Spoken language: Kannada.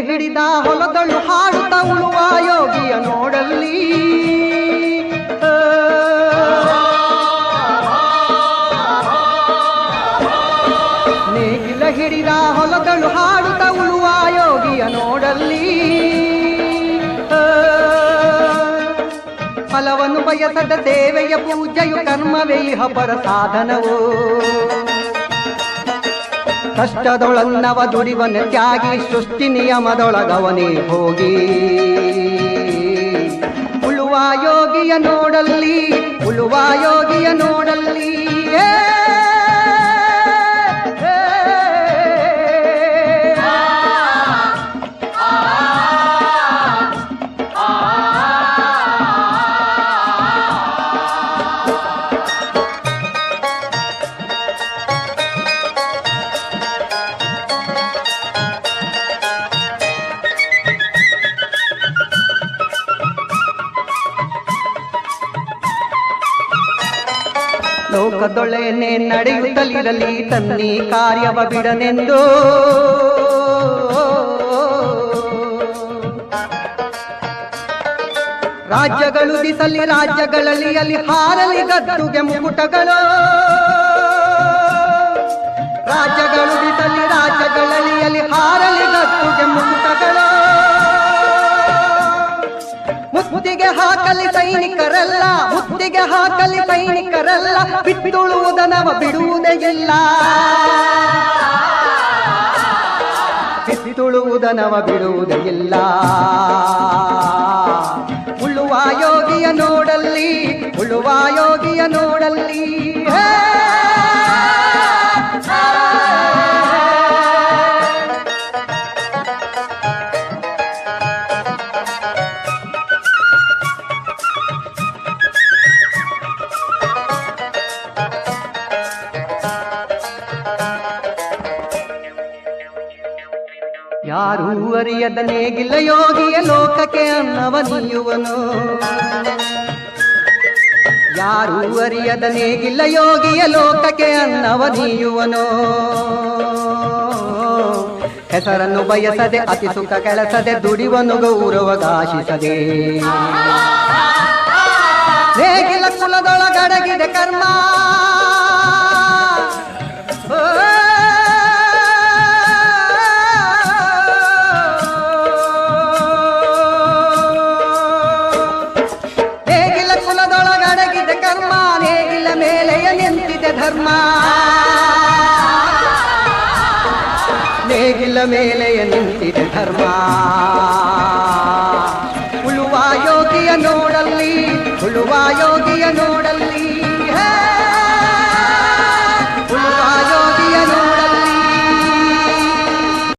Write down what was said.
ಹಿಡಿದ ಹೊಲದಳು ಹಾಡುತ್ತ ಉಳುವ ಯೋಗಿಯ ನೋಡಲ್ಲಿ ನೇಗಿಲ ಹಿಡಿದ ಹೊಲದಳು ಹಾಡುತ್ತ ಉಳುವ ಯೋಗಿಯ ನೋಡಲ್ಲಿ ಫಲವನ್ನು ಬಯಸದ ಸೇವೆಯ ಪೂಜೆಯು ಕರ್ಮವೇ ಇಹ ಪರ ಸಾಧನವು ಕಷ್ಟದೊಳನ್ನವ ದುಡಿವನ ತ್ಯಾಗಿ ಸೃಷ್ಟಿ ನಿಯಮದೊಳಗವನೇ ಹೋಗಿ ಉಳುವ ಯೋಗಿಯ ನೋಡಲ್ಲಿ ಉಳುವ ಯೋಗಿಯ ನೋಡಲ್ಲಿ ಲೋಕದೊಳೆನೆ ನಡೆಯುತ್ತಲಿರಲಿ ತನ್ನಿ ಕಾರ್ಯವ ಬಿಡನೆಂದು ರಾಜ್ಯಗಳು ದಿಸಲಿ ರಾಜ್ಯಗಳಲ್ಲಿ ಅಲ್ಲಿ ಹಾರಲಿ ಗದ್ದುಗೆ ಮುಕುಟಗಳು ರಾಜ್ಯಗಳು ದಿಸಲಿ ರಾಜ್ಯಗಳಲ್ಲಿ ಅಲ್ಲಿ ಹಾರಲಿ ಗದ್ದುಗೆ ಮುಕುಟಗಳು ಮುತ್ತಿಗೆ ಹಾಕಲಿ ಸೈನಿಕರಲ್ಲ ಮುತ್ತಿಗೆ ಹಾಕಲಿ ಸೈನಿಕರಲ್ಲ ಬಿತ್ತುಳುವುದನವ ಬಿಡುವುದೇ ಇಲ್ಲ ಬಿತ್ತುಳುವುದನವ ಬಿಡುವುದೇ ಇಲ್ಲ ಉಳುವ ಯೋಗಿಯ ನೋಡಲ್ಲಿ ಉಳುವ ಯೋಗಿಯ ನೋಡಲ್ಲಿ ಯಾರೂ ಅರಿಯದ ನೇಗಿಲ ಯೋಗಿಯ ಲೋಕಕ್ಕೆ ಅನ್ನವ ನೀಯುವನು ಯಾರೂ ಅರಿಯದ ನೇಗಿಲ ಯೋಗಿಯ ಲೋಕಕ್ಕೆ ಅನ್ನವ ನೀಯುವನು ಹೆಸರನ್ನು ಬಯಸದೆ ಅತಿ ಸುಖ ಕೆಲಸದೆ ದುಡಿವನು ಗೌರವಗಾಶಿಸದೆ ನೇಗಿಲ ಕುಲದೊಳಗಡಗಿದೆ ಕರ್ಮ ಧರ್ಮ ನೇಗಿಲ ಮೇಲೆಯ ನಿಂತಿದೆ ಧರ್ಮ ಉಳುವ ಯೋಗಿಯ ನೋಡಲ್ಲಿ ಉಳುವ ಯೋಗಿಯ ನೋಡಲ್ಲಿ